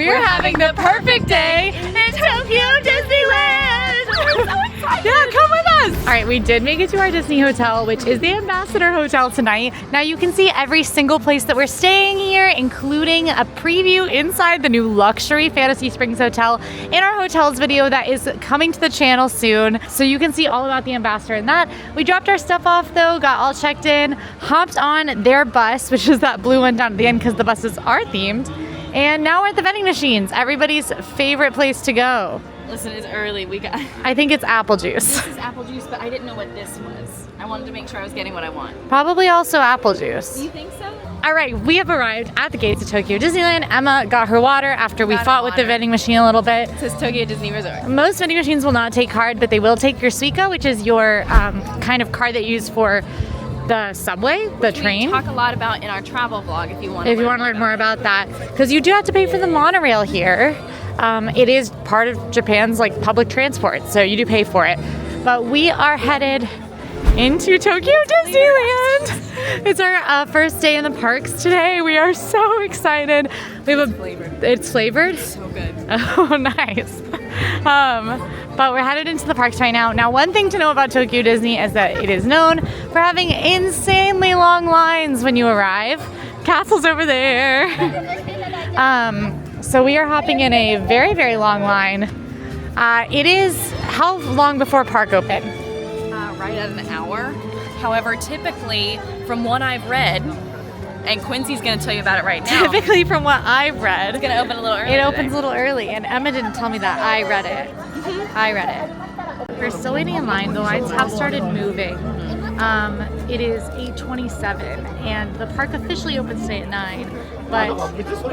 We're having the perfect day in Tokyo Disneyland! I'm so excited! Yeah, come with us! Alright, we did make it to our Disney hotel, which is the Ambassador Hotel tonight. Now you can see every single place that we're staying here, including a preview inside the new luxury Fantasy Springs Hotel in our hotels video that is coming to the channel soon. So you can see all about the Ambassador in that. We dropped our stuff off though, got all checked in, hopped on their bus, which is that blue one down at the end because the buses are themed. And now we're at the vending machines, everybody's favorite place to go. Listen, it's early. I think it's apple juice. This is apple juice, but I didn't know what this was. I wanted to make sure I was getting what I want. Probably also apple juice. Do you think so? All right, we have arrived at the gates of Tokyo Disneyland. Emma got her water after we fought with the vending machine a little bit. It says Tokyo Disney Resort. Most vending machines will not take card, but they will take your Suica, which is your kind of card that you use for the subway, the train. We talk a lot about in our travel vlog if you want to learn more about that. Because you do have to pay for the monorail here. It is part of Japan's like public transport, so you do pay for it. But we are headed into Tokyo Disneyland. It's our first day in the parks today. We are so excited. We have It's flavored? It's so good. Oh, nice. But we're headed into the parks right now. Now, one thing to know about Tokyo Disney is that it is known for having insanely long lines when you arrive. Castle's over there. So we are hopping in a very, very long line. It is how long before park open? Right at an hour. However, typically, from what I've read, and Quincy's going to tell you about it right now. Typically, from what I've read, it's going to open a little early. It opens a little early, and Emma didn't tell me that. I read it. I read it. We're still waiting in line. The lines have started moving. It is 8:27, and the park officially opens today at 9, but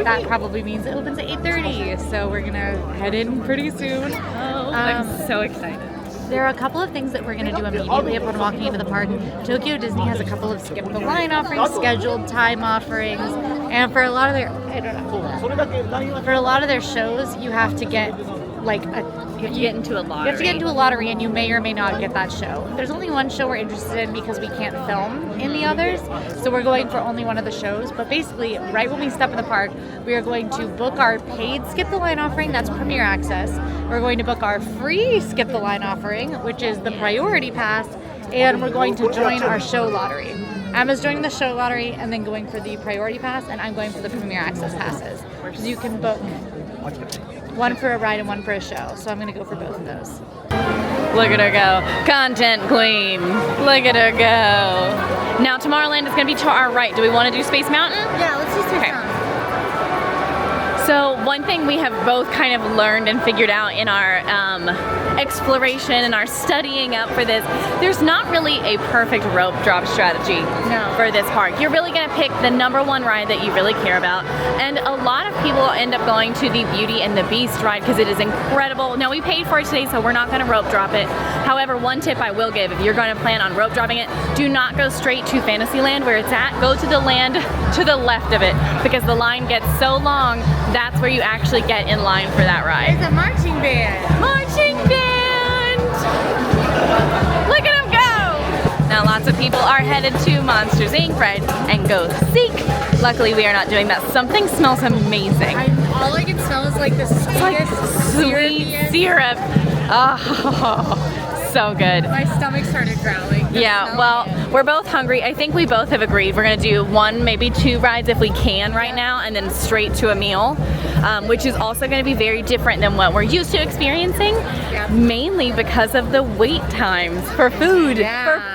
that probably means it opens at 8:30, so we're gonna head in pretty soon. I'm so excited. There are a couple of things that we're going to do immediately upon walking into the park. Tokyo Disney has a couple of skip the line offerings, scheduled time offerings, and for a lot of their, for a lot of their shows, you have to get like you get into a lottery. You have to get into a lottery, and you may or may not get that show. There's only one show we're interested in because we can't film in the others, so we're going for only one of the shows. But basically, right when we step in the park, we are going to book our paid Skip the Line offering, that's Premier Access. We're going to book our free Skip the Line offering, which is the Priority Pass, and we're going to join our show lottery. Emma's joining the show lottery and then going for the Priority Pass, and I'm going for the Premier Access passes. So you can book one for a ride and one for a show. So I'm gonna go for both of those. Look at her go. Content queen. Look at her go. Now Tomorrowland is gonna be to our right. Do we wanna do Space Mountain? Yeah, let's do Space Mountain. So one thing we have both kind of learned and figured out in our exploration and our studying up for this, there's not really a perfect rope drop strategy for this park. You're really gonna pick the #1 ride that you really care about. And a lot of people end up going to the Beauty and the Beast ride because it is incredible. Now we paid for it today, so we're not gonna rope drop it. However, one tip I will give, if you're gonna plan on rope dropping it, do not go straight to Fantasyland where it's at. Go to the land to the left of it because the line gets so long, that's where you actually get in line for that ride. It's a marching band. Marching band! Look at them go! Now lots of people are headed to Monsters Inc. ride and go seek. Luckily we are not doing that. Something smells amazing. All I can smell is like the sweet syrup. Oh, so good. My stomach started growling. Yeah, well, we're both hungry. I think we both have agreed we're gonna do 1, maybe 2 rides if we can right now, and then straight to a meal, which is also gonna be very different than what we're used to experiencing, mainly because of the wait times for food. Yeah.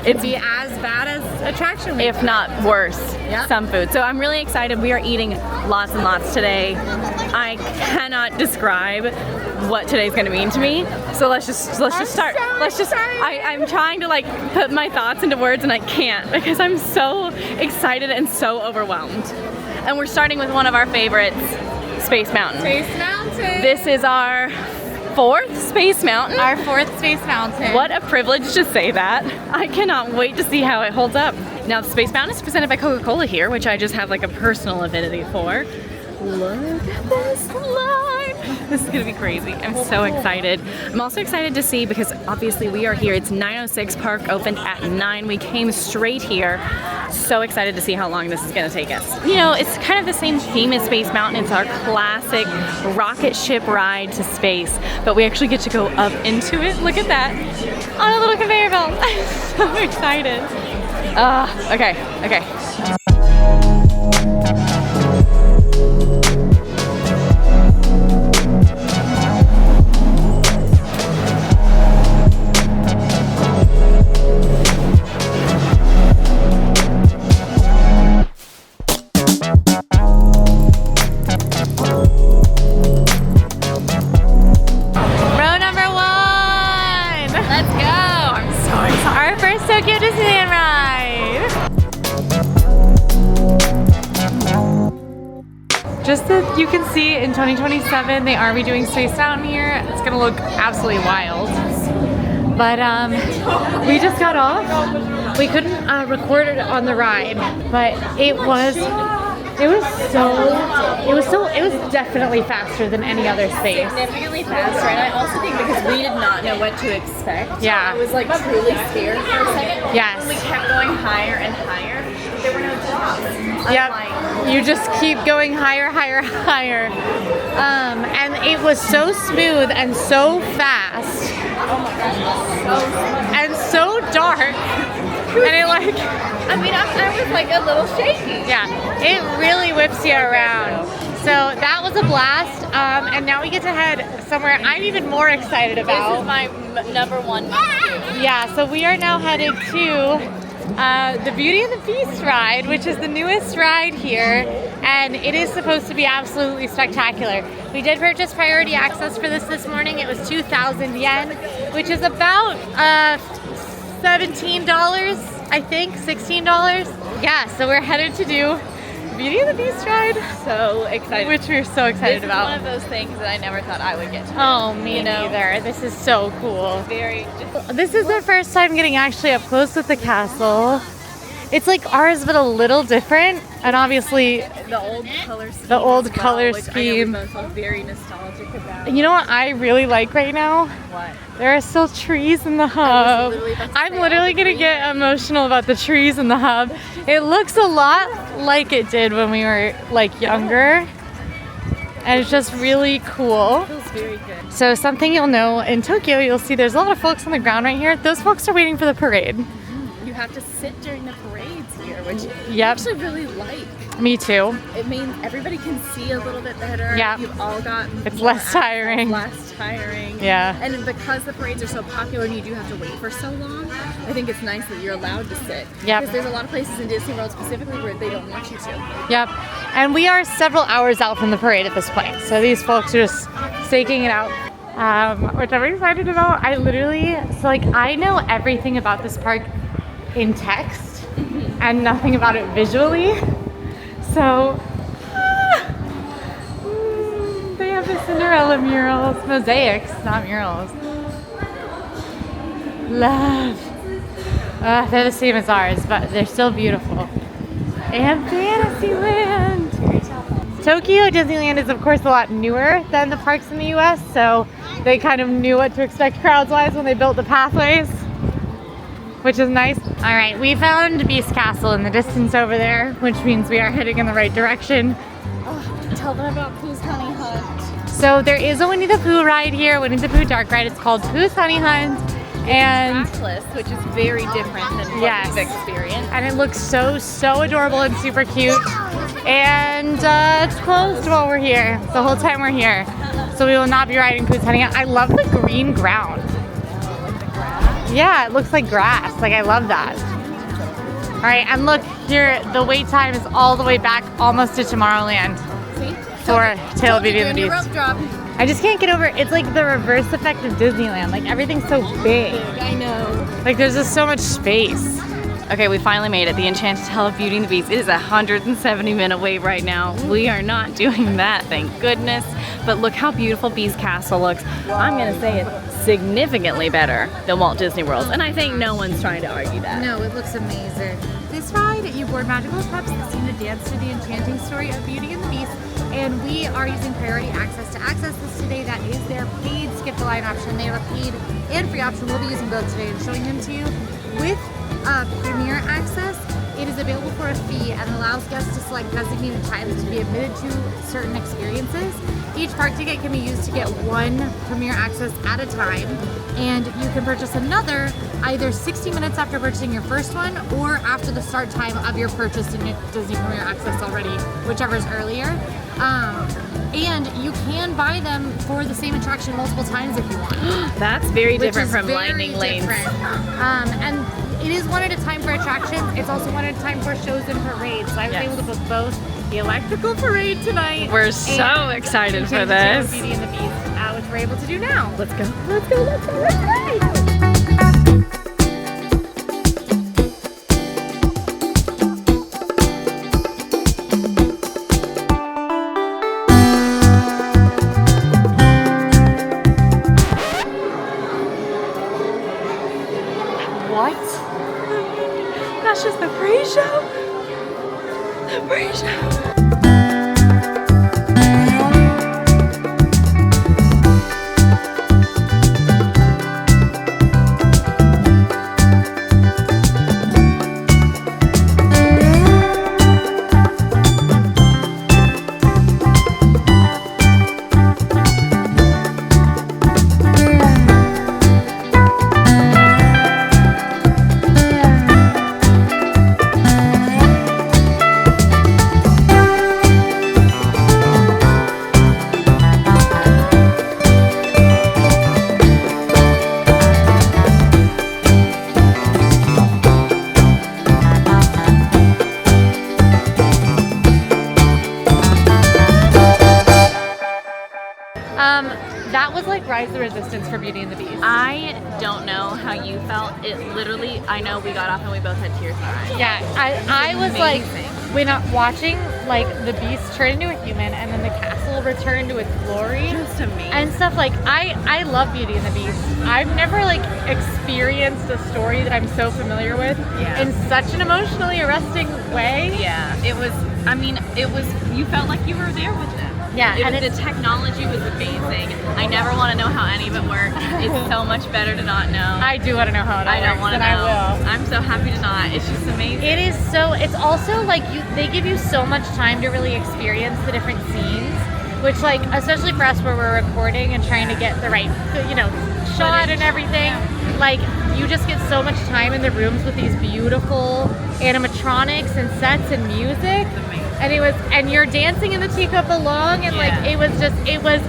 It'd be as bad as attraction wait if not worse, some food. So I'm really excited. We are eating lots and lots today. I cannot describe what today's gonna mean to me. So let's just start. I'm trying to like put my thoughts into words and I can't because I'm so excited and so overwhelmed. And we're starting with one of our favorites, Space Mountain. Space Mountain. This is our 4th Space Mountain. Our 4th Space Mountain. What a privilege to say that. I cannot wait to see how it holds up. Now Space Mountain is presented by Coca-Cola here, which I just have like a personal affinity for. Look at this line. This is gonna be crazy. I'm so excited. I'm also excited to see, because obviously we are here. It's 9:06, park opened at 9. We came straight here. So excited to see how long this is gonna take us. You know, it's kind of the same theme as Space Mountain. It's our classic rocket ship ride to space, but we actually get to go up into it. Look at that, on a little conveyor belt. I'm so excited. Okay. Tokyo Disneyland ride! Just that you can see in 2027 they are redoing Space Mountain here. It's gonna look absolutely wild. But we just got off. We couldn't record it on the ride, but it was definitely faster than any other space. Significantly faster, and I also think because we did not know what to expect. Yeah. I was like truly scared for a second. Yes. And we kept going higher and higher. There were no drops. Yep. You just keep going higher. And it was so smooth and so fast. Oh my gosh. And so dark. And it like, I mean, I was like a little shaky. Yeah, it really whips you around. So that was a blast, and now we get to head somewhere I'm even more excited about. This is my number one. Yeah, so we are now headed to the Beauty and the Beast ride, which is the newest ride here, and it is supposed to be absolutely spectacular. We did purchase priority access for this morning. It was 2,000 yen, which is about $17, I think, $16. Yeah, so we're headed to do Beauty and the Beast ride. So excited. Which we're so excited about. This is one of those things that I never thought I would get to do. Oh, me neither. This is so cool. This is cool. our first time getting actually up close with the castle. It's like ours, but a little different. And obviously, the old color scheme. The old as well, color which scheme. I know we both feel very nostalgic about. You know what I really like right now? What? There are still trees in the hub. I'm literally gonna get emotional about the trees in the hub. It looks a lot like it did when we were like younger. And it's just really cool. It feels very good. So something you'll know, in Tokyo, you'll see there's a lot of folks on the ground right here. Those folks are waiting for the parade. You have to sit during the parades here, which I Yep. actually really like. Me too. It means everybody can see a little bit better. Yeah. You've all got It's more less tiring. Less tiring. Yeah. And because the parades are so popular and you do have to wait for so long, I think it's nice that you're allowed to sit. Yep. Because there's a lot of places in Disney World specifically where they don't want you to. Yep. And we are several hours out from the parade at this point. So these folks are just staking it out. Which I'm excited about. I know everything about this park in text and nothing about it visually. So they have the Cinderella murals, mosaics, not murals. Love. They're the same as ours, but they're still beautiful. And Fantasyland. Tokyo Disneyland is of course a lot newer than the parks in the US, so they kind of knew what to expect crowds-wise when they built the pathways, which is nice. All right, we found Beast Castle in the distance over there, which means we are heading in the right direction. Oh, tell them about Pooh's Honey Hunt. So there is a Winnie the Pooh ride here, Winnie the Pooh Dark Ride. It's called Pooh's Honey Hunt. And trackless, which is very different than what we've experienced. And it looks so adorable and super cute. And it's closed while we're here, the whole time we're here. So we will not be riding Pooh's Honey Hunt. I love the green ground. Yeah, it looks like grass. Like, I love that. All right, and look here, the wait time is all the way back almost to Tomorrowland. See? For Tale of Beauty and the Beast. Rope drop. I just can't get over it. It's like the reverse effect of Disneyland. Like, everything's so big. I know. Like, there's just so much space. Okay, we finally made it. The Enchanted Tale of Beauty and the Beast. It is a 170-minute wait right now. We are not doing that, thank goodness. But look how beautiful Beast Castle looks. I'm gonna say it's significantly better than Walt Disney World, and I think no one's trying to argue that. No, it looks amazing. This ride, you board magical pups that seem to dance through the enchanting story of Beauty and the Beast and we are using priority access to access this today. That is their paid skip the line option. They have a paid and free option. We'll be using both today and showing them to you. With Premier Access, it is available for a fee and allows guests to select designated times to be admitted to certain experiences. Each park ticket can be used to get one Premier Access at a time, and you can purchase another either 60 minutes after purchasing your first one or after the start time of your purchase in Disney Premier Access already, whichever is earlier. And you can buy them for the same attraction multiple times if you want. That's very different from Lightning Lanes. And it is one at a time for attractions. It's also one at a time for shows and parades. So I was able to book both the electrical parade tonight. We're so excited for this. Beauty and the Beast, which we're able to do now. Let's go. Let's go. Let's go. Let's go. That's just the pre-show. The pre-show. That was like Rise the Resistance for Beauty and the Beast. I don't know how you felt. It literally, I know we got off and we both had tears in our eyes. Yeah, I was like, when watching like the Beast turn into a human and then the castle return to its glory. Just amazing. And stuff like, I love Beauty and the Beast. I've never like experienced a story that I'm so familiar with in such an emotionally arresting way. Yeah, it was, I mean, it was, you felt like you were there with them. Yeah, and the technology was amazing. I never want to know how any of it works. It's so much better to not know. I do want to know how it works. I don't want to know. I will. I'm so happy to not. It's just amazing. It is so. It's also like they give you so much time to really experience the different scenes, which like especially for us where we're recording and trying to get the right shot and everything. Like you just get so much time in the rooms with these beautiful animatronics and sets and music. And you're dancing in the teacup along, and like it was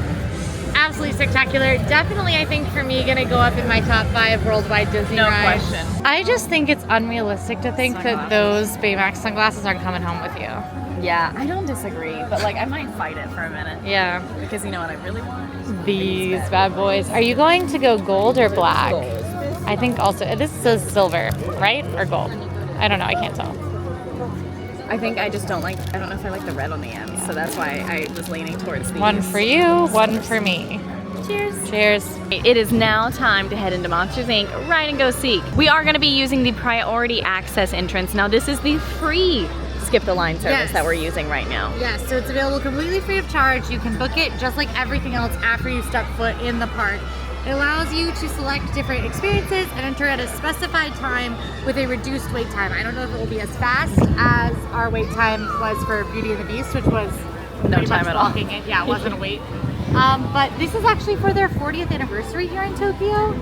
absolutely spectacular. Definitely, I think for me, gonna go up in my top 5 worldwide Disney rides. No question. I just think it's unrealistic to think that those Baymax sunglasses aren't coming home with you. Yeah, I don't disagree, but like I might fight it for a minute. Yeah. Because you know what I really want? These bad boys. Are you going to go gold or black? Gold. I think also this says silver, right? Or gold? I don't know. I can't tell. I think I just don't know if I like the red on the end, so that's why I was leaning towards these. One for you, one for me. Cheers. Cheers. It is now time to head into Monsters, Inc. Ride and Go Seek. We are going to be using the priority access entrance. Now this is the free skip the line service that we're using right now. Yes, so it's available completely free of charge. You can book it just like everything else after you step foot in the park. It allows you to select different experiences and enter at a specified time with a reduced wait time. I don't know if it will be as fast as our wait time was for Beauty and the Beast, which was no time at all. Yeah, it wasn't a wait. But this is actually for their 40th anniversary here in Tokyo.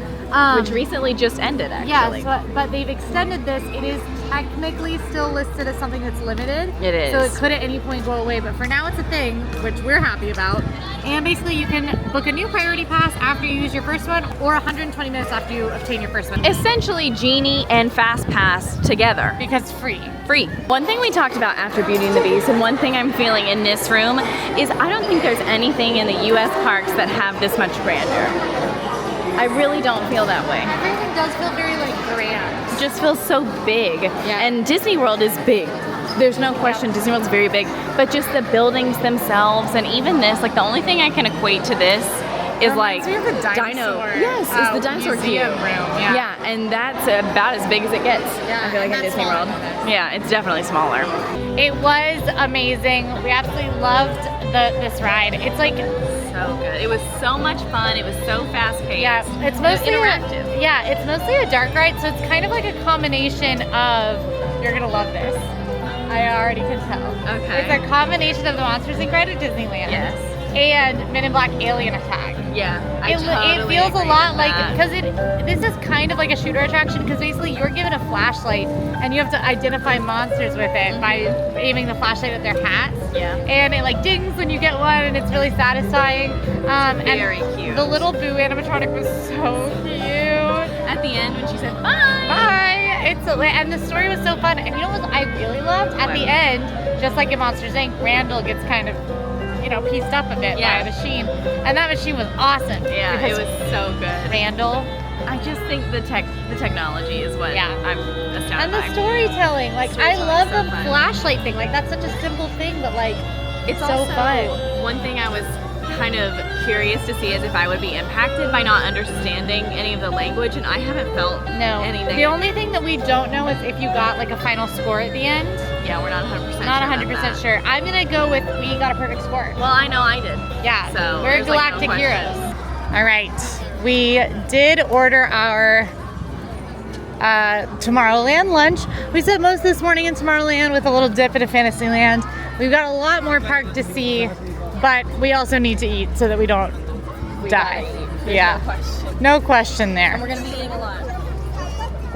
Which recently just ended, actually. Yeah, but they've extended this. It is technically still listed as something that's limited. It is. So it could at any point go away, but for now it's a thing, which we're happy about. And basically you can book a new priority pass after you use your first one or 120 minutes after you obtain your first one. Essentially Genie and Fast Pass together. Because free. Free. One thing we talked about after Beauty and the Beast, and one thing I'm feeling in this room, is I don't think there's anything in the US parks that have this much grandeur. I really don't feel that way. Everything does feel very like grand. It just feels so big. Yeah. And Disney World is big. There's no question, Disney World's very big. But just the buildings themselves, and even this, like the only thing I can equate to this is like we have a dinosaur. Yes, it's the dinosaur museum cube. room. Yeah, and that's about as big as it gets. Yeah, I feel like at Disney World. Yeah, it's definitely smaller. It was amazing. We absolutely loved this ride. It's like so good. It was so much fun. It was so fast paced. Yeah, it's mostly interactive. It's mostly a dark ride, so it's kind of like a combination of. You're gonna love this. I already can tell. Okay. It's a combination of the Monsters Inc. ride at Disneyland. Yes. And Men in Black Alien Attack. Yeah, It feels a lot like, because this is kind of like a shooter attraction, because basically you're given a flashlight and you have to identify monsters with it by aiming the flashlight at their hats. Yeah. And it like dings when you get one, and it's really satisfying. Very and cute. The little Boo animatronic was so cute. At the end when she said bye. Bye. And the story was so fun. And you know what I really loved? At the end, just like in Monsters Inc., Randall gets kind of, pieced up a bit by a machine. And that machine was awesome. Yeah, it was so good. Randall. I just think the technology is what I'm astounded And the by. storytelling. Like, I love the flashlight thing. Like, that's such a simple thing, but like, it's so also fun. One thing I was kind of curious to see is if I would be impacted by not understanding any of the language, and I haven't felt anything. The only thing that we don't know is if you got like a final score at the end. Yeah, we're not 100% sure. Not 100% sure. I'm gonna go with we got a perfect score. Well, I know I did. Yeah, so we're galactic heroes. All right, we did order our Tomorrowland lunch. We spent most of this morning in Tomorrowland with a little dip into Fantasyland. We've got a lot more park to see, but we also need to eat so that we don't die. Yeah, no question there. And we're gonna be eating a lot.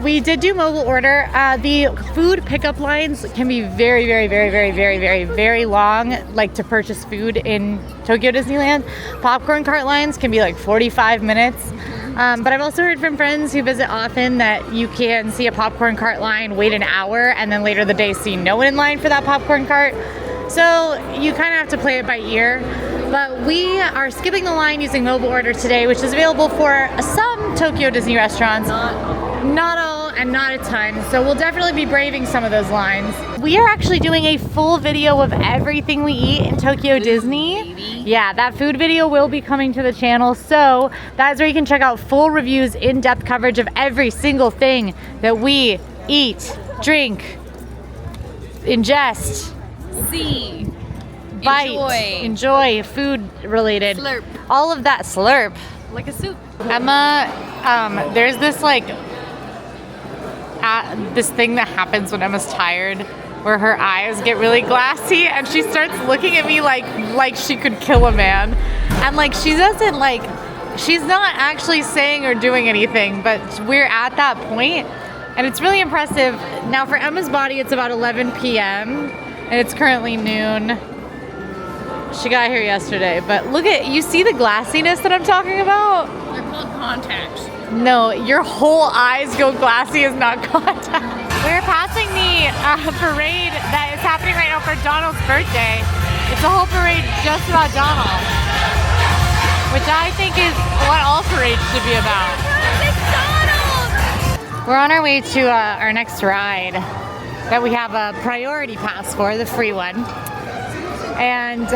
We did do mobile order. The food pickup lines can be very, very, very, very, very, very, very long, like to purchase food in Tokyo Disneyland. Popcorn cart lines can be like 45 minutes. But I've also heard from friends who visit often that you can see a popcorn cart line, wait an hour, and then later the day see no one in line for that popcorn cart. So you kind of have to play it by ear. But we are skipping the line using mobile order today, which is available for some Tokyo Disney restaurants. Not all and not a ton, so we'll definitely be braving some of those lines. We are actually doing a full video of everything we eat in Tokyo Disney. Yeah, that food video will be coming to the channel, so that's where you can check out full reviews, in-depth coverage of every single thing that we eat, drink, ingest, see, bite, enjoy food related, slurp, all of that. Slurp like a soup. Emma, there's this like this thing that happens when Emma's tired, where her eyes get really glassy and she starts looking at me like she could kill a man, and like she doesn't like, she's not actually saying or doing anything, but we're at that point and it's really impressive. Now for Emma's body it's about 11 p.m. and it's currently noon. She got here yesterday, but look at, you see the glassiness that I'm talking about? They're called contacts. No, your whole eyes go glassy is not contact. We're passing the parade that is happening right now for Donald's birthday. It's a whole parade just about Donald, which I think is what all parades should be about. We're on our way to our next ride that we have a priority pass for, the free one. And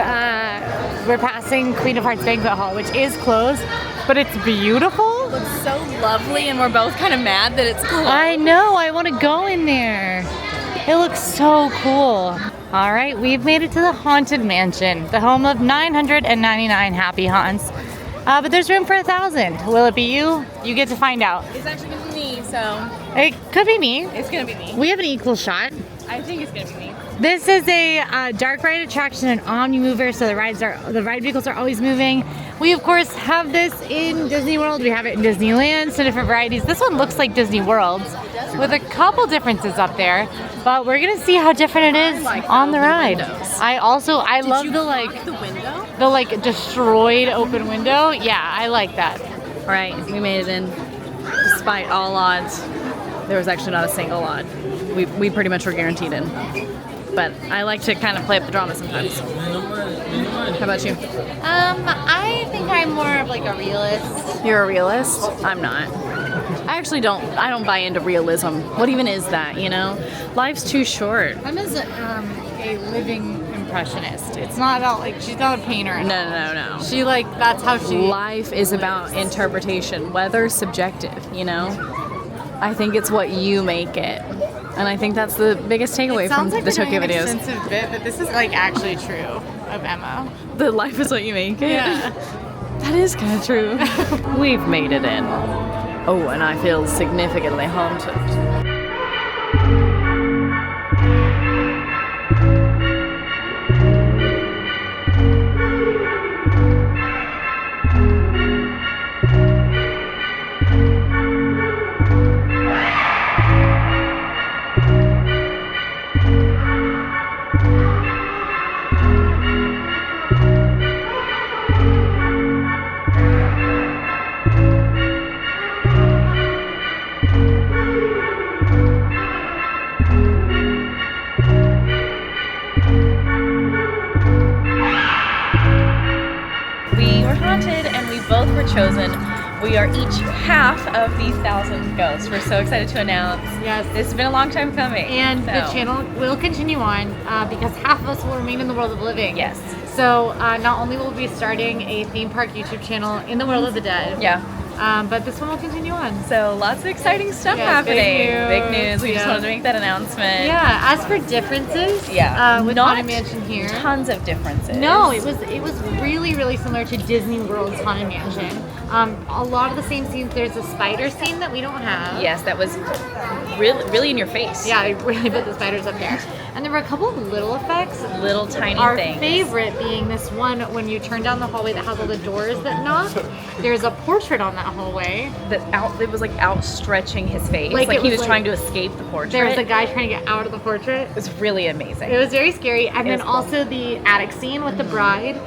we're passing Queen of Hearts Banquet Hall, which is closed, but it's beautiful. It looks so lovely, and we're both kind of mad that it's closed. I know, I want to go in there. It looks so cool. All right, we've made it to the Haunted Mansion, the home of 999 happy haunts. But there's room for 1,000. Will it be you? You get to find out. It's actually going to be me, so. It could be me. It's going to be me. We have an equal shot. I think it's going to be me. This is a dark ride attraction, an omni mover, so the ride vehicles are always moving. We of course have this in Disney World. We have it in Disneyland, so different varieties. This one looks like Disney World with a couple differences up there, but we're gonna see how different it is on the ride. I love the destroyed open window. Yeah, I like that. All right, we made it in despite all odds. There was actually not a single odd. We pretty much were guaranteed in. But I like to kind of play up the drama sometimes. How about you? I think I'm more of like a realist. You're a realist? I'm not. I don't buy into realism. What even is that, you know? Life's too short. Emma's a living impressionist. It's not about like, she's not a painter. No. She like, that's how she... Life is about interpretation, whether subjective, you know? I think it's what you make it. And I think that's the biggest takeaway from the Tokyo videos. It sounds like an extensive bit, but this is like actually true of Emma. the life is what you make it. Yeah. That is kind of true. We've made it in. Oh, and I feel significantly haunted. And we both were chosen. We are each half of these 1,000 ghosts. We're so excited to announce. Yes. This has been a long time coming. And the channel will continue on because half of us will remain in the world of living. Yes. So not only will we be starting a theme park YouTube channel in the world of the dead. Yeah. But this one will continue on. So lots of exciting stuff happening. Big news. We just wanted to make that announcement. Yeah. As for differences, with not Haunted Mansion here, tons of differences. No, it was really similar to Disney World's Haunted Mansion. A lot of the same scenes. There's a spider scene that we don't have. Yes, that was really in your face. Yeah, I really put the spiders up there. And there were a couple of little effects. Little tiny Our things. Our favorite being this one when you turn down the hallway that has all the doors that knock. There's a portrait on that hallway. It was like outstretching his face. Like he was trying to escape the portrait. There was a guy trying to get out of the portrait. It was really amazing. It was very scary. And then also the attic scene with the bride.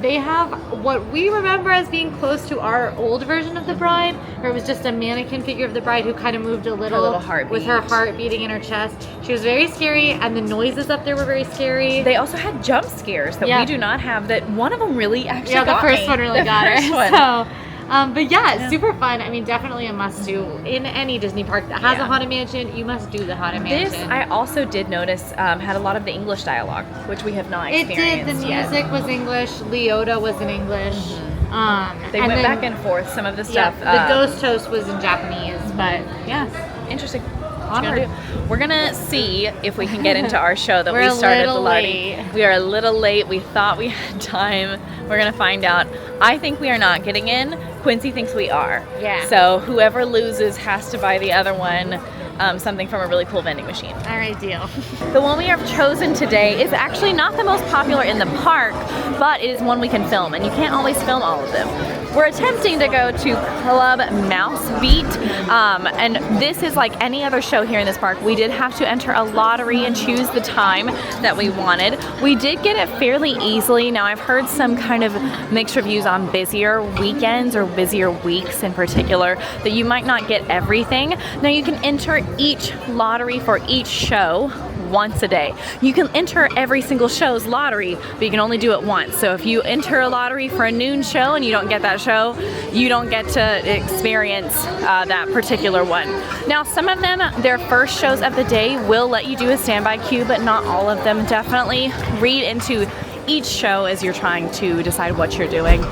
They have what we remember as being close to our old version of the bride, where it was just a mannequin figure of the bride who kind of moved a little heartbeat. With her heart beating in her chest. She was very scary, and the noises up there were very scary. They also had jump scares that we do not have. That one of them really actually got me. Yeah, the first one really got her. One. So, but yeah, super fun. I mean, definitely a must-do in any Disney park that has a Haunted Mansion. You must do the Haunted Mansion. This, I also did notice, had a lot of the English dialogue, which we have not experienced. It did. The music was English. Leota was in English. They went back and forth. Some of the stuff. Yeah, the Ghost Toast was in Japanese, but yeah, interesting. We're gonna see if we can get into our show that we started the late. We are a little late. We thought we had time. We're gonna find out. I think we are not getting in. Quincy thinks we are. Yeah. So whoever loses has to buy the other one something from a really cool vending machine. All right, deal. The one we have chosen today is actually not the most popular in the park, but it is one we can film, and you can't always film all of them. We're attempting to go to Club Mouse Beat, and this is like any other show here in this park. We did have to enter a lottery and choose the time that we wanted. We did get it fairly easily. Now I've heard some kind of mixed reviews on busier weekends or busier weeks in particular that you might not get everything. Now you can enter each lottery for each show once a day. You can enter every single show's lottery, but you can only do it once. So if you enter a lottery for a noon show and you don't get that show, you don't get to experience that particular one. Now some of them, their first shows of the day will let you do a standby queue, but not all of them. Definitely read into each show as you're trying to decide what you're doing.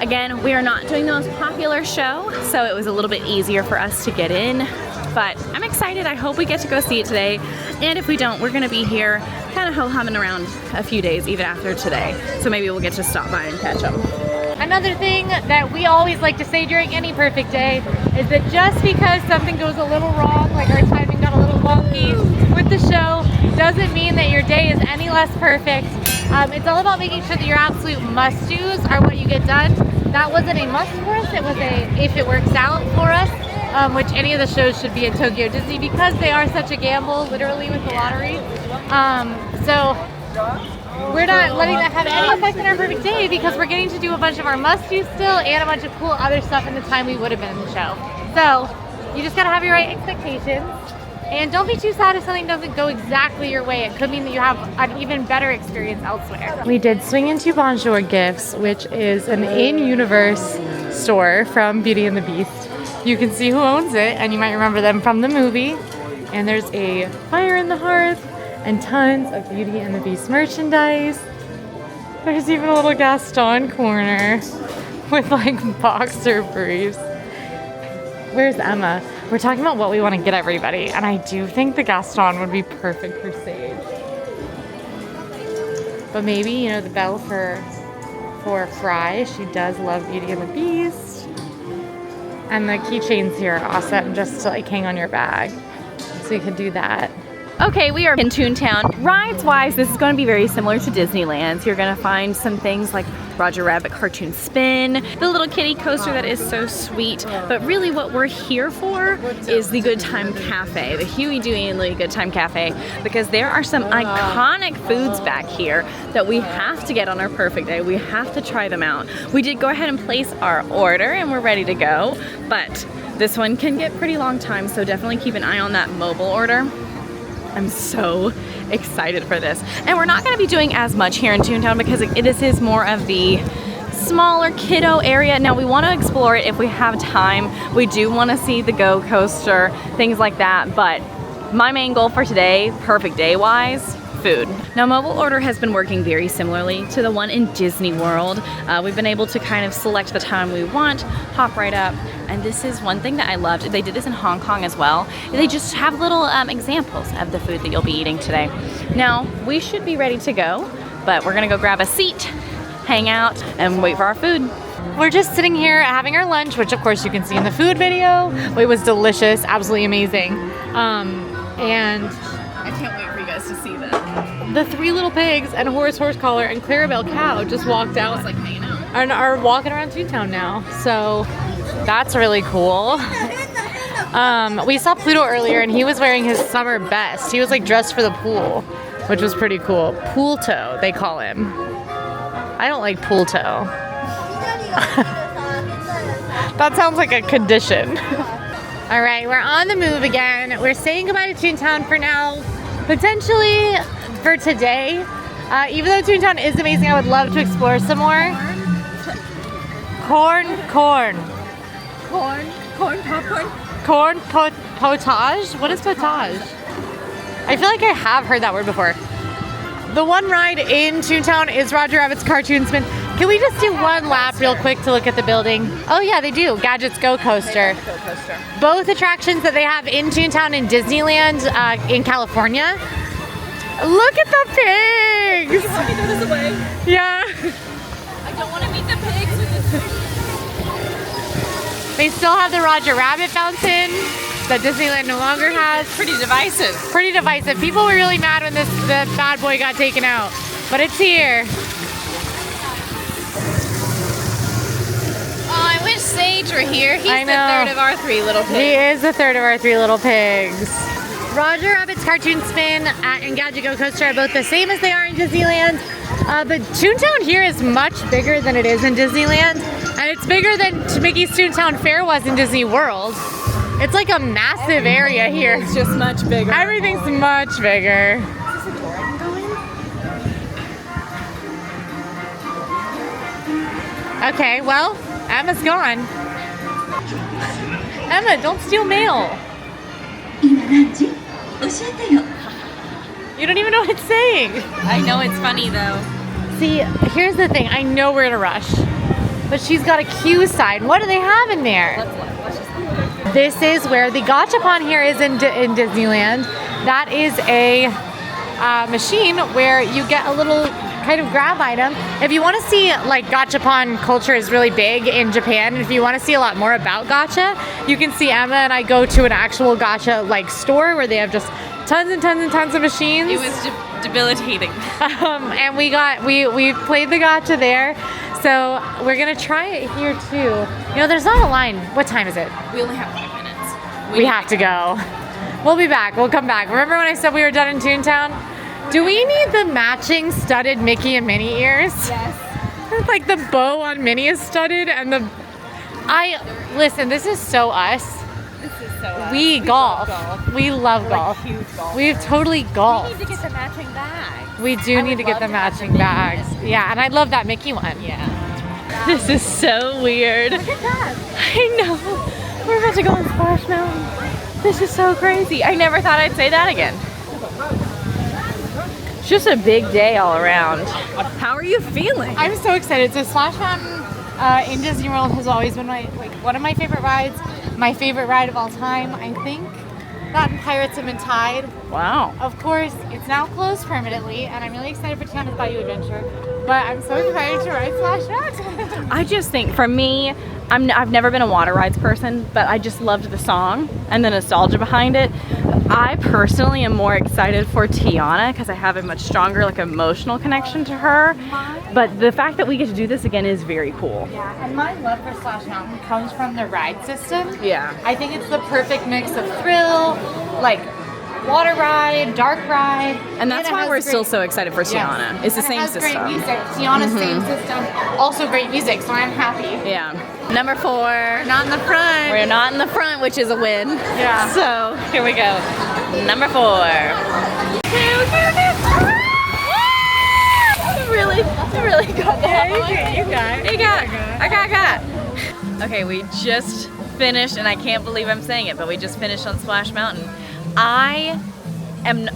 Again, we are not doing the most popular show, so it was a little bit easier for us to get in. But I'm excited. I hope we get to go see it today. And if we don't, we're going to be here kind of ho-humming around a few days even after today. So maybe we'll get to stop by and catch up. Another thing that we always like to say during any perfect day is that just because something goes a little wrong, like our timing got a little wonky with the show, doesn't mean that your day is any less perfect. It's all about making sure that your absolute must-dos are what you get done. That wasn't a must for us. It was a if it works out for us. Which any of the shows should be in Tokyo Disney because they are such a gamble, literally, with the lottery. So we're not letting that have any effect on our perfect day because we're getting to do a bunch of our must-dos still and a bunch of cool other stuff in the time we would have been in the show. So you just gotta have your right expectations. And don't be too sad if something doesn't go exactly your way. It could mean that you have an even better experience elsewhere. We did swing into Bonjour Gifts, which is an in-universe store from Beauty and the Beast. You can see who owns it, and you might remember them from the movie. And there's a fire in the hearth and tons of Beauty and the Beast merchandise. There's even a little Gaston corner with like boxer briefs. Where's Emma? We're talking about what we want to get everybody, and I do think the Gaston would be perfect for Sage. But maybe, you know, the bell for for fries. She does love Beauty and the Beast. And the keychains here are awesome just to like hang on your bag. So you could do that. Okay, we are in Toontown. Rides-wise, this is going to be very similar to Disneyland's. You're going to find some things like Roger Rabbit Cartoon Spin, the little kiddie coaster that is so sweet. But really what we're here for is the Good Time Cafe, the Huey, Dewey, and Louie Good Time Cafe, because there are some iconic foods back here that we have to get on our perfect day. We have to try them out. We did go ahead and place our order and we're ready to go, but this one can get pretty long time, so definitely keep an eye on that mobile order. I'm so excited for this. And we're not going to be doing as much here in Toontown because this is more of the smaller kiddo area. Now we want to explore it if we have time. We do want to see the Go Coaster, things like that. But my main goal for today, perfect day wise, food. Now mobile order has been working very similarly to the one in Disney World. We've been able to kind of select the time we want, hop right up, and this is one thing that I loved. They did this in Hong Kong as well. They just have little examples of the food that you'll be eating today. Now we should be ready to go, but we're gonna go grab a seat, hang out, and wait for our food. We're just sitting here having our lunch, which of course you can see in the food video. It was delicious, absolutely amazing. And I can't wait for you guys to see that. the Three Little Pigs and Horace Horsecollar and Clarabelle Cow just walked out. It's like hanging out. And are walking around Toontown now. So that's really cool. We saw Pluto earlier and he was wearing his summer best. He was like dressed for the pool, which was pretty cool. Pool toe, they call him. I don't like pool toe. That sounds like a condition. All right, we're on the move again. We're saying goodbye to Toontown for now, potentially for today. Even though Toontown is amazing, I would love to explore some more. Corn potage? What is potage? I feel like I have heard that word before. The one ride in Toontown is Roger Rabbit's Cartoon Spin. Can we just do one lap real quick to look at the building? Oh yeah, they do. Gadget's Go Coaster. Both attractions that they have in Toontown and Disneyland in California. Look at the pigs! Can you help me throw this away? Yeah. I don't want to meet the pigs with this. They still have the Roger Rabbit fountain that Disneyland no longer has. Pretty divisive. Pretty divisive. People were really mad when the bad boy got taken out, but it's here. Oh, I wish Sage were here. He's I the know. third of our Three Little Pigs. He is the third of our Three Little Pigs. Roger Rabbit's Cartoon Spin and Gadget Go Coaster are both the same as they are in Disneyland. But Toontown here is much bigger than it is in Disneyland. And it's bigger than Mickey's Toontown Fair was in Disney World. It's like a massive area here. It's just much bigger. Everything's much bigger. Okay, well, Emma's gone. Emma, don't steal mail. You don't even know what it's saying. I know it's funny though. See, here's the thing. I know we're in a rush, but she's got a queue sign. What do they have in there? Let's just look. This is where the gachapon here is in Disneyland. That is a machine where you get a little kind of grab item. If you want to see, like, gachapon culture is really big in Japan, and if you want to see a lot more about gacha, you can see Emma and I go to an actual gacha like store where they have just tons and tons and tons of machines. It was debilitating. And we played the gacha there. So we're gonna try it here too. You know, there's not a line. What time is it? We only have 5 minutes. We have to go. We'll be back. We'll come back. Remember when I said we were done in Toontown? Do we need the matching studded Mickey and Minnie ears? Yes. It's like the bow on Minnie is studded and the... Listen, this is so us. This is so us. We golf. We love We're golf. like huge golfers. We've totally golfed. We need to get the matching bags. We do need to get the matching bags. Yeah, and I love that Mickey one. Yeah. This is so weird. Look at that. I know. We're about to go on Splash Mountain. This is so crazy. I never thought I'd say that again. It's just a big day all around. How are you feeling? I'm so excited. So Splash Mountain in Disney World has always been one of my favorite rides. My favorite ride of all time, I think. That and Pirates of Tide. Wow. Of course, it's now closed permanently, and I'm really excited for Tiana's Bayou Adventure. But I'm so excited to ride Splash Mountain. I just think, for me, I've never been a water rides person, but I just loved the song and the nostalgia behind it. I personally am more excited for Tiana because I have a much stronger emotional connection to her. But the fact that we get to do this again is very cool. Yeah, and my love for Splash Mountain comes from the ride system. Yeah. I think it's the perfect mix of thrill, water ride, dark ride. And that's why we're still so excited for Tiana. Yes. It's the And same it has system. Great music. Tiana's same system. Also great music, so I'm happy. Yeah. Number 4. Not in the front. We're not in the front, which is a win. Yeah. So here we go. Number 4. You really got that. Yeah, I got. Okay, we just finished, and I can't believe I'm saying it, but we just finished on Splash Mountain.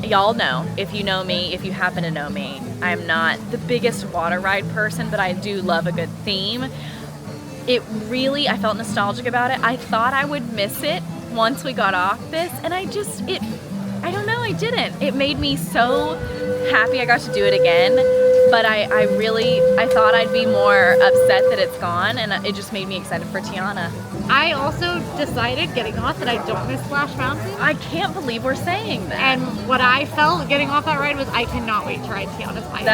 Y'all know, if you know me, if you happen to know me, I'm not the biggest water ride person, but I do love a good theme. I felt nostalgic about it. I thought I would miss it once we got off this, and I don't know, I didn't. It made me so happy I got to do it again, but I thought I'd be more upset that it's gone, and it just made me excited for Tiana. I also decided getting off that I don't miss Splash Mountain. I can't believe we're saying that. And what I felt getting off that ride was I cannot wait to ride Tiana's Bayou.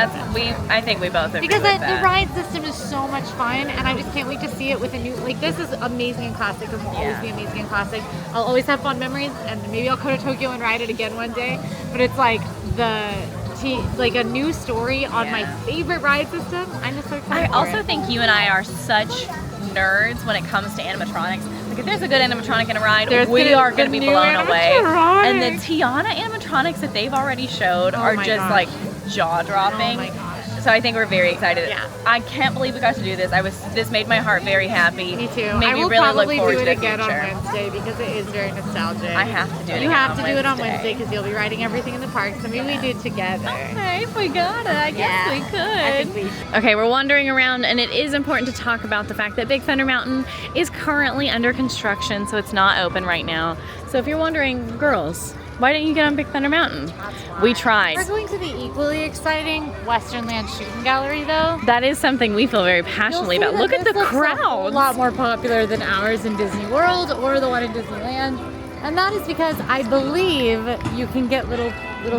I think we both agree because with the that. ride system is so much fun, and I just can't wait to see it with a new, this is amazing and classic, and will always be amazing and classic. I'll always have fun memories, and maybe I'll go to Tokyo and ride it again one day, but it's a new story on my favorite ride system. I'm just so excited. I also think you and I are such nerds when it comes to animatronics. If there's a good animatronic in a ride, we are going to be blown away. And the Tiana animatronics that they've already showed are just jaw-dropping. Oh my gosh. So I think we're very excited. Yeah. I can't believe we got to do this. This made my heart very happy. Me too. Made I will me really probably look forward do to it the again on future. Wednesday because it is very nostalgic. I have to do it. You have to do it on Wednesday because you'll be riding everything in the park. So maybe we do it together. Okay, if we got it, I guess we could. I think we should. Okay, we're wandering around, and it is important to talk about the fact that Big Thunder Mountain is currently under construction, so it's not open right now. So if you're wondering, girls, why didn't you get on Big Thunder Mountain? We tried. We're going to the equally exciting Westernland Shooting Gallery, though. That is something we feel very passionately about. Look at the crowds. A lot more popular than ours in Disney World or the one in Disneyland. And that is because I believe you can get little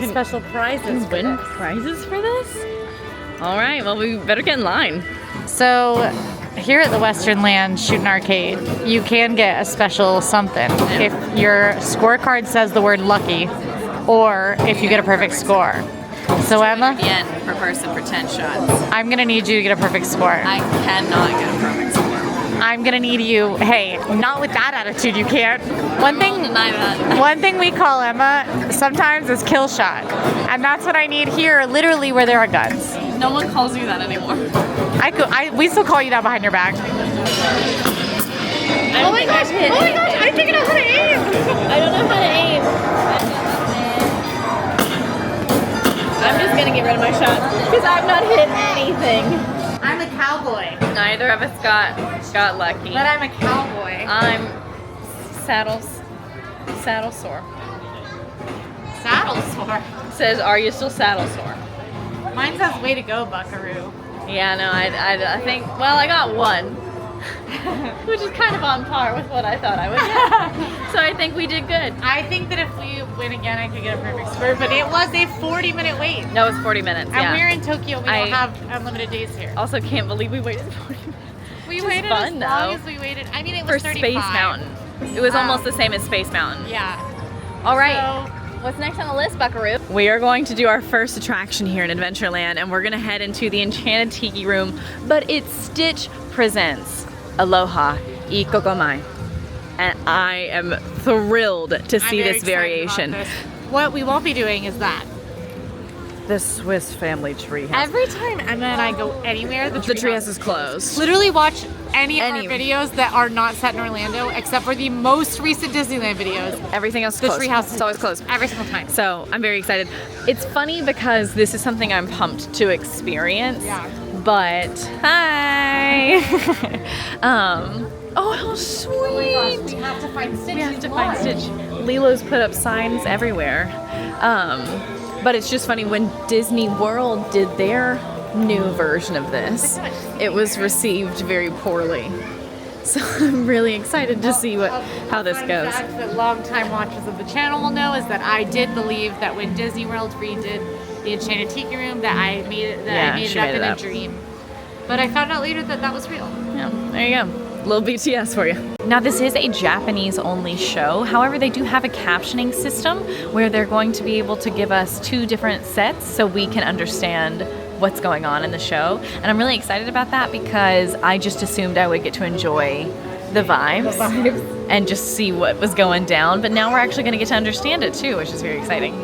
special prizes. Win prizes for this? All right, well, we better get in line. So here at the Westernland Shooting Arcade, you can get a special something if your scorecard says the word lucky or if you get a perfect score. So Emma, Yen per person for 10 shots. I'm gonna need you to get a perfect score. I cannot get a perfect score. I'm gonna need you, hey, not with that attitude, you can't. One thing we call Emma sometimes is kill shot. And that's what I need here, literally where there are guns. No one calls you that anymore. We still call you that behind your back. Oh my gosh, I think I know how to aim. I don't know how to aim. I'm just gonna get rid of my shot because I've not hit anything. I'm a cowboy. Neither of us got lucky. But I'm a cowboy. I'm saddle sore. Saddle sore. Says, are you still saddle sore? Mine says way to go, buckaroo. Yeah, no, I think, well, I got one, which is kind of on par with what I thought I would get. So I think we did good. I think that if we win again, I could get a perfect score, but it was a 40-minute wait. No, it's 40 minutes, And we're in Tokyo. We don't have unlimited days here. Also can't believe we waited 40 minutes. We waited fun, as long though. as we waited. I mean, it For was 35. Space Mountain. It was almost the same as Space Mountain. Yeah. All right. So, what's next on the list, Buckaroo? We are going to do our first attraction here in Adventureland, and we're going to head into the Enchanted Tiki Room, but it's Stitch Presents Aloha I Kokomai. And I am thrilled to see this variation. What we won't be doing is that. The Swiss Family Treehouse. Every time Emma and I go anywhere, the treehouse is closed. Literally watch any of our videos that are not set in Orlando, except for the most recent Disneyland videos. Everything else is The closed. treehouse It's always closed. Every single time. So I'm very excited. It's funny because this is something I'm pumped to experience. Yeah. But hi. Oh, how sweet. Oh my gosh, we have to find Stitch. We have to find Stitch. Lilo's put up signs everywhere. But it's just funny, when Disney World did their new version of this, it was received very poorly. So I'm really excited to see how this goes. Fact that long-time watchers of the channel will know is that I did believe that when Disney World redid the Enchanted Tiki Room, that I made it up in a dream. But I found out later that that was real. Yeah, there you go. Little BTS for you. Now, this is a Japanese-only show. However, they do have a captioning system where they're going to be able to give us 2 different sets so we can understand what's going on in the show. And I'm really excited about that because I just assumed I would get to enjoy the vibes and just see what was going down. But now we're actually going to get to understand it too, which is very exciting.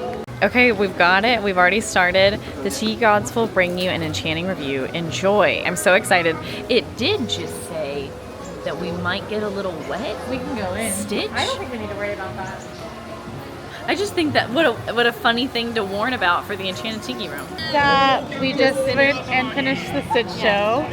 Okay, we've got it. We've already started. The Tea Gods will bring you an enchanting review. Enjoy. I'm so excited. It did just say that we might get a little wet. We can go in. Stitch? I don't think we need to worry about that. I just think that what a funny thing to warn about for the Enchanted Tiki Room. That we just went and finished the Stitch show.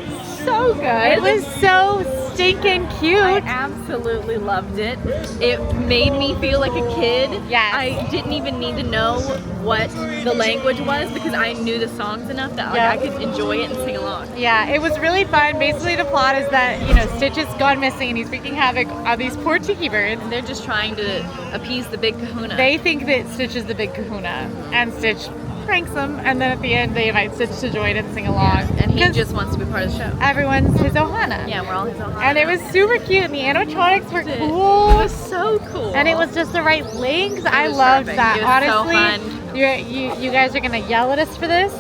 So good. It was so stinking cute. I absolutely loved it. It made me feel like a kid. Yes. I didn't even need to know what the language was because I knew the songs enough that I could enjoy it and sing along. Yeah, it was really fun. Basically, the plot is that, Stitch has gone missing and he's wreaking havoc on these poor tiki birds. And they're just trying to appease the big kahuna. They think that Stitch is the big kahuna, and Stitch pranks them, and then at the end they invite Stitch to join and sing along. And he just wants to be part of the show. Everyone's his Ohana. Yeah, we're all his Ohana. And it was super cute, and the animatronics were It cool. was so cool. And it was just the right length. I loved perfect. that. It was Honestly, so fun. you guys are gonna yell at us for this.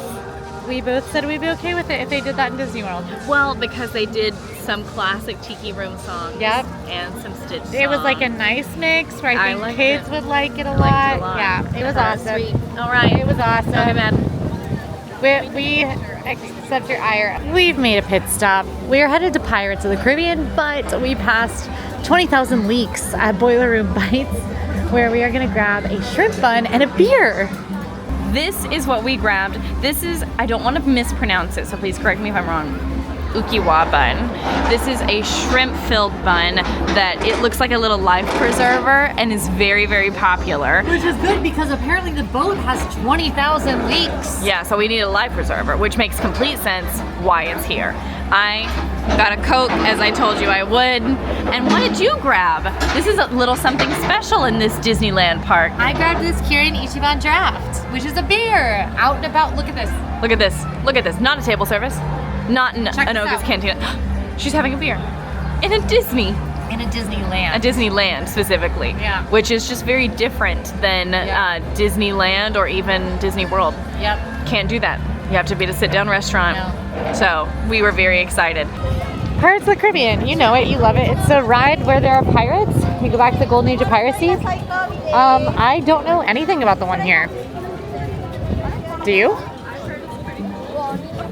We both said we'd be okay with it if they did that in Disney World. Well, because they did some classic Tiki Room songs. Yep. And some Stitch songs. It was like a nice mix where I think kids would like it a lot. Liked it a lot. Yeah, it was awesome. Sweet. All right. It was awesome. Okay, man. We accept your ire. We've made a pit stop. We are headed to Pirates of the Caribbean, but we passed 20,000 Leaks at Boiler Room Bites, where we are going to grab a shrimp bun and a beer. This is what we grabbed. This is, I don't want to mispronounce it, so please correct me if I'm wrong. Ukiwa bun. This is a shrimp-filled bun that it looks like a little life preserver and is very, very popular. Which is good because apparently the boat has 20,000 leaks. Yeah, so we need a life preserver, which makes complete sense why it's here. I got a Coke, as I told you I would. And what did you grab? This is a little something special in this Disneyland park. I grabbed this Kirin Ichiban Draft, which is a beer. Out and about, look at this. Look at this, look at this. Not a table service, not in Check this Anoga's out. Cantina. She's having a beer in a Disney. In a Disneyland. A Disneyland specifically, Yeah. which is just very different than Disneyland or even Disney World. Yep. Can't do that. You have to be at a sit-down restaurant. No. So we were very excited. Pirates of the Caribbean, you know it, you love it. It's a ride where there are pirates. You go back to the golden age of piracy. I don't know anything about the one here. Do you?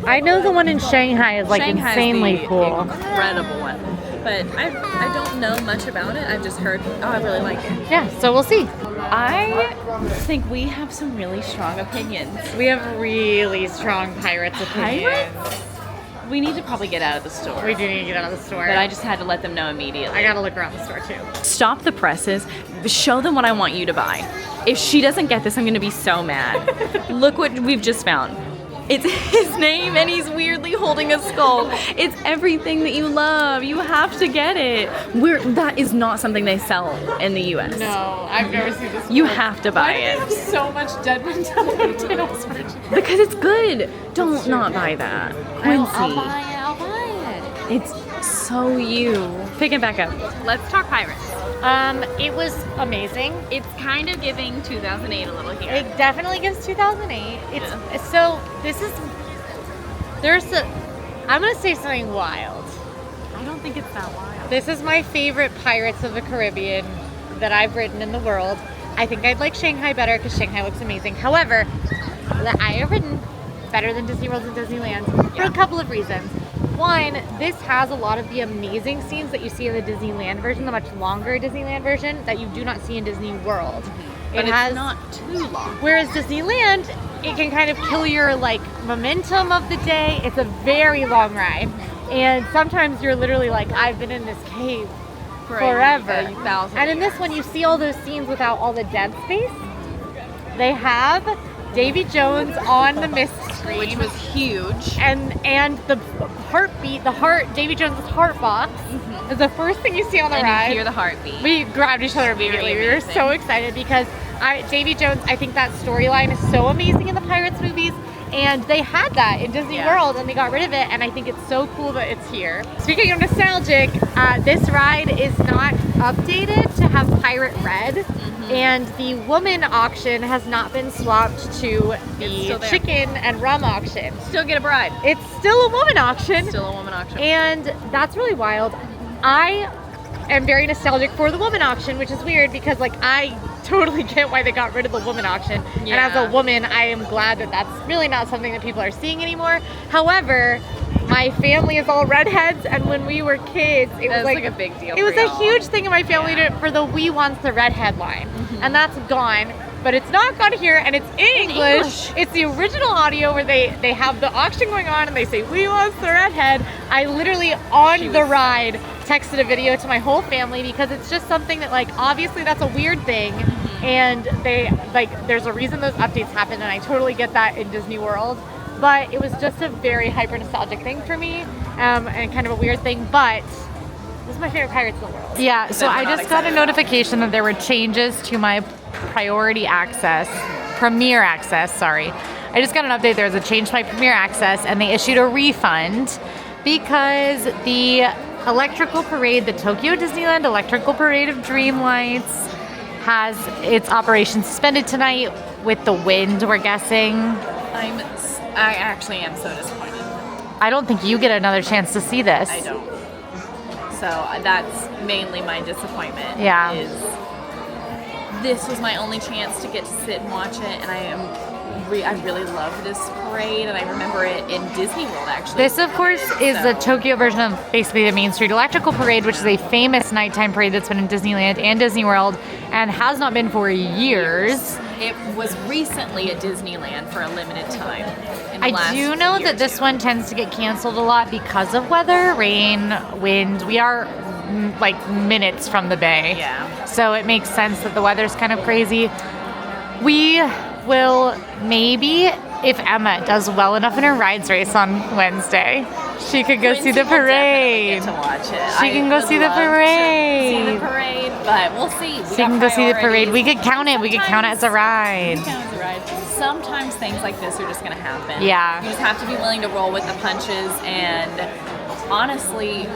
I know the one in Shanghai is like Shanghai's insanely the cool. incredible one. But I don't know much about it. I've just heard, oh, I really like it. Yeah, so we'll see. I think we have some really strong opinions. We have really strong pirates opinions. Pirates? We need to probably get out of the store. We do need to get out of the store. But I just had to let them know immediately. I gotta look around the store too. Stop the presses. Show them what I want you to buy. If she doesn't get this, I'm gonna be so mad. Look what we've just found. It's his name and he's weirdly holding a skull. It's everything that you love. You have to get it. That is not something they sell in the US. No, I've never seen this. You have to buy it. There's so much Dead Tails merchandise. Because it's good. Don't not buy that. Quincy. I'll buy it. It's so you. Pick it back up. Let's talk pirates. It was amazing. It's kind of giving 2008 a little here. It definitely gives 2008. It's so I'm gonna say something wild. I don't think it's that wild. This is my favorite Pirates of the Caribbean that I've ridden in the world. I think I'd like Shanghai better because Shanghai looks amazing. However, that I have ridden better than Disney World and Disneyland for a couple of reasons. One, this has a lot of the amazing scenes that you see in the Disneyland version, the much longer Disneyland version that you do not see in Disney World. But it's not too long. Whereas Disneyland, it can kind of kill your momentum of the day. It's a very long ride. And sometimes you're literally like, I've been in this cave forever. 1,000 And in this one, you see all those scenes without all the dead space. They have Davy Jones on the mist screen, which was huge. And the heartbeat, Davy Jones' heart box is the first thing you see on the ride. You hear the heartbeat. We grabbed each other immediately. We were so excited because Davy Jones, I think that storyline is so amazing in the Pirates movies. And they had that in Disney World and they got rid of it, and I think it's so cool that it's here. Speaking of nostalgic, this ride is not updated to have Pirate Red, and the woman auction has not been swapped to the chicken and rum auction. Still get a bride. It's still a woman auction. Still a woman auction. And that's really wild. I am very nostalgic for the woman auction, which is weird because like I totally get why they got rid of the woman auction. Yeah. And as a woman, I am glad that that's really not something that people are seeing anymore. However, my family is all redheads, and when we were kids, it was like a big deal. It was a huge thing in my family for the "We Want the Redhead" line, and that's gone. But it's not gone here, and it's in English. It's the original audio where they have the auction going on, and they say "We Want the Redhead." I literally on the ride texted a video to my whole family because it's just something that like obviously that's a weird thing, and they like there's a reason those updates happen, and I totally get that in Disney World. But it was just a very hyper nostalgic thing for me, and kind of a weird thing. But this is my favorite Pirates in the world. Yeah, so I just got a notification that there were changes to my Premier Access, sorry. I just got an update. There was a change to my Premier Access, and they issued a refund because the electrical parade, the Tokyo Disneyland Electrical Parade of Dreamlights, has its operation suspended tonight with the wind, we're guessing. I actually am so disappointed. I don't think you get another chance to see this. I don't. So that's mainly my disappointment. Yeah. This was my only chance to get to sit and watch it, and I really love this parade, and I remember it in Disney World actually. This, of course, is the Tokyo version of basically the Main Street Electrical Parade, which is a famous nighttime parade that's been in Disneyland and Disney World and has not been for years. It was recently at Disneyland for a limited time. I do know that this one tends to get canceled a lot because of weather, rain, wind. We are like minutes from the bay. Yeah. So it makes sense that the weather's kind of crazy. We will maybe, if Emma does well enough in her rides race on Wednesday, she could go see the parade. Get to watch it. She can go see the parade. See the parade, but we'll see. She can go see the parade. We could count it. We could count it as a ride. Sometimes things like this are just going to happen. Yeah. You just have to be willing to roll with the punches, and honestly,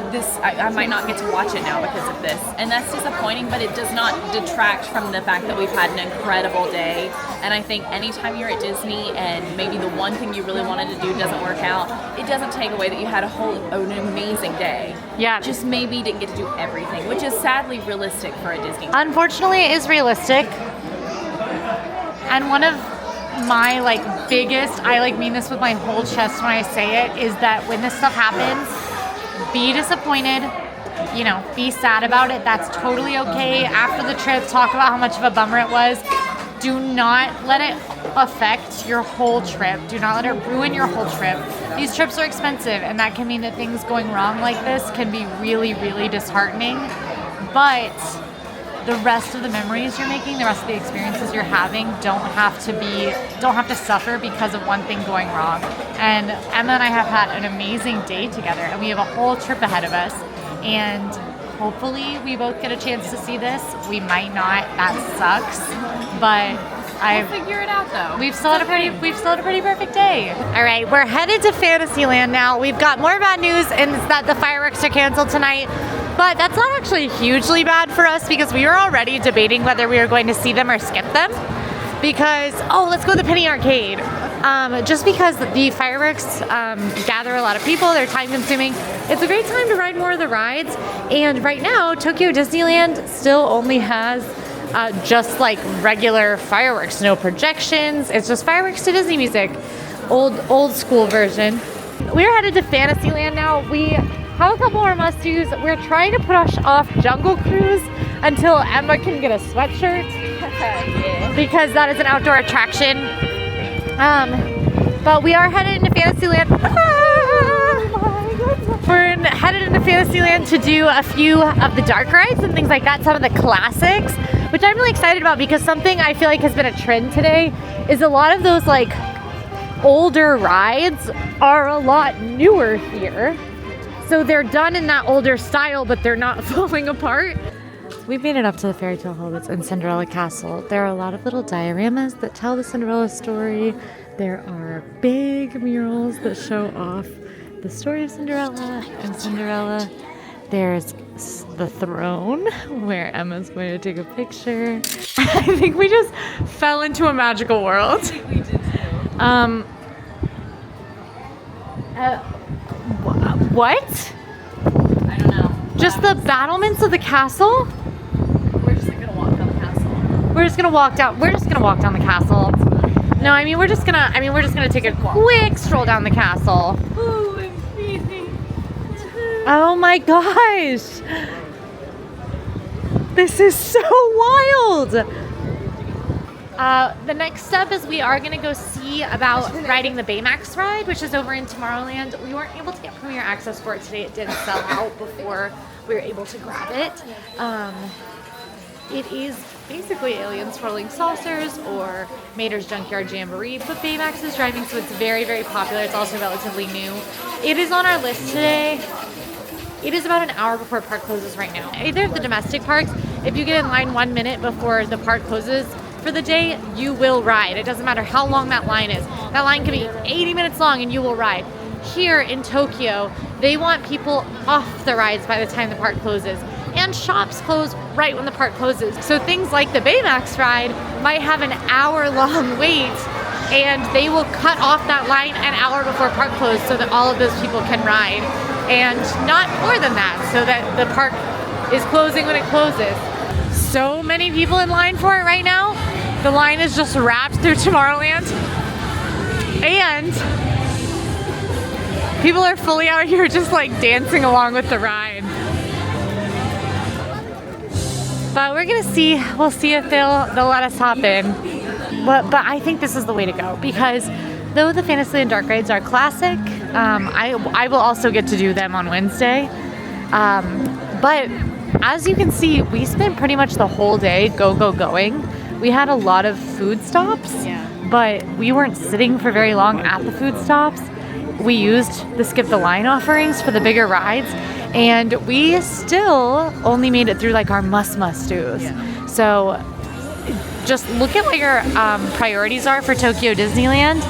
I might not get to watch it now because of this, and that's disappointing, but it does not detract from the fact that we've had an incredible day. And I think anytime you're at Disney and maybe the one thing you really wanted to do doesn't work out, it doesn't take away that you had an amazing day. Yeah. Just maybe didn't get to do everything, which is sadly realistic for a Disney. Unfortunately, it is realistic. And one of my biggest, I mean this with my whole chest when I say it, is that when this stuff happens, be disappointed, be sad about it. That's totally okay. After the trip, talk about how much of a bummer it was. Do not let it affect your whole trip. Do not let it ruin your whole trip. These trips are expensive, and that can mean that things going wrong like this can be really, really disheartening. But the rest of the memories you're making, the rest of the experiences you're having don't have to suffer because of one thing going wrong. And Emma and I have had an amazing day together, and we have a whole trip ahead of us. And hopefully we both get a chance to see this. We might not. That sucks. But We'll figure it out though. We've still had a pretty perfect day. All right, we're headed to Fantasyland now. We've got more bad news, and it's that the fireworks are canceled tonight. But that's not actually hugely bad for us because we were already debating whether we were going to see them or skip them. Because, let's go to the Penny Arcade. Just because the fireworks gather a lot of people, they're time consuming. It's a great time to ride more of the rides. And right now, Tokyo Disneyland still only has just regular fireworks, no projections. It's just fireworks to Disney music, old school version. We're headed to Fantasyland now. We have a couple more must-dos. We're trying to push off Jungle Cruise until Emma can get a sweatshirt. Yeah. Because that is an outdoor attraction. But we are headed into Fantasyland. We're headed into Fantasyland to do a few of the dark rides and things like that, some of the classics, which I'm really excited about because something I feel like has been a trend today is a lot of those like older rides are a lot newer here. So they're done in that older style, but they're not falling apart. We've made it up to the fairy tale hobbits and Cinderella Castle. There are a lot of little dioramas that tell the Cinderella story. There are big murals that show off the story of Cinderella and Cinderella. There's the throne where Emma's going to take a picture. I think we just fell into a magical world. I think we did too. What? I don't know. Just the battlements of the castle? We're just gonna walk down the castle. We're just gonna walk down the castle. No, I mean we're just gonna take a quick stroll down the castle. Ooh, I'm freezing. Oh my gosh! This is so wild! The next step is we are gonna go see about riding the Baymax ride, which is over in Tomorrowland. We weren't able to get premiere access for it today. It didn't sell out before we were able to grab it. It is basically Aliens Swirling Saucers or Mater's Junkyard Jamboree, but Baymax is driving, so it's very, very popular. It's also relatively new. It is on our list today. It is about an hour before park closes right now. Either of the domestic parks, if you get in line 1 minute before the park closes for the day, you will ride. It doesn't matter how long that line is. That line can be 80 minutes long and you will ride. Here in Tokyo, they want people off the rides by the time the park closes. And shops close right when the park closes. So things like the Baymax ride might have an hour-long wait, and they will cut off that line an hour before park close so that all of those people can ride. And not more than that, so that the park is closing when it closes. So many people in line for it right now. The line is just wrapped through Tomorrowland. And people are fully out here just like dancing along with the ride. But we're gonna see, we'll see if they'll let us hop in. But I think this is the way to go because though the Fantasyland dark rides are classic, I will also get to do them on Wednesday. But as you can see, we spent pretty much the whole day going. We had a lot of food stops, but we weren't sitting for very long at the food stops. We used the skip the line offerings for the bigger rides, and we still only made it through like our must-dos. Yeah. So just look at what your priorities are for Tokyo Disneyland.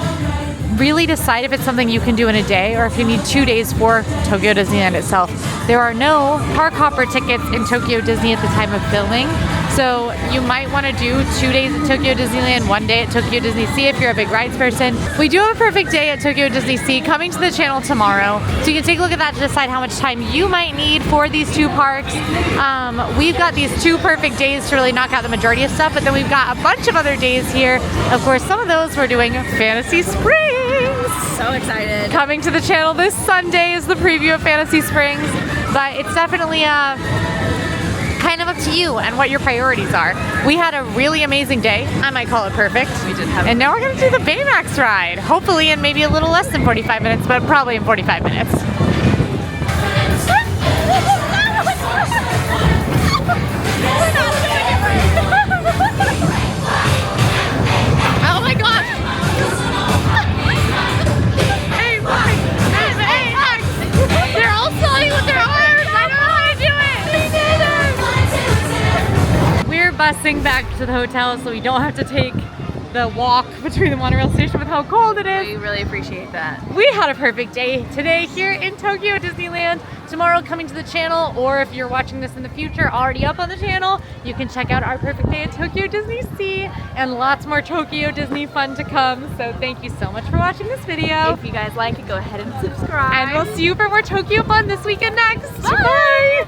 Really decide if it's something you can do in a day or if you need 2 days for Tokyo Disneyland itself. There are no park hopper tickets in Tokyo Disney at the time of filming. So you might want to do 2 days at Tokyo Disneyland, 1 day at Tokyo Disney Sea if you're a big rides person. We do have a perfect day at Tokyo Disney Sea coming to the channel tomorrow. So you can take a look at that to decide how much time you might need for these two parks. We've got these 2 perfect days to really knock out the majority of stuff, but then we've got a bunch of other days here. Of course, some of those we're doing Fantasy Springs. So excited. Coming to the channel this Sunday is the preview of Fantasy Springs, but it's definitely kind of up to you and what your priorities are. We had a really amazing day. I might call it perfect. We did have. And now we're gonna do the Baymax ride. Hopefully in maybe a little less than 45 minutes, but probably in 45 minutes. Oh my gosh! They're all sliding with their arms. I don't know how to do it. We're busing back to the hotel so we don't have to take the walk between the monorail station with how cold it is. We really appreciate that. We had a perfect day today here in Tokyo Disneyland. Tomorrow coming to the channel, or if you're watching this in the future, already up on the channel, you can check out our perfect day at Tokyo Disney Sea and lots more Tokyo Disney fun to come. So thank you so much for watching this video. If you guys like it, go ahead and subscribe. And we'll see you for more Tokyo fun this weekend next. Bye. Bye.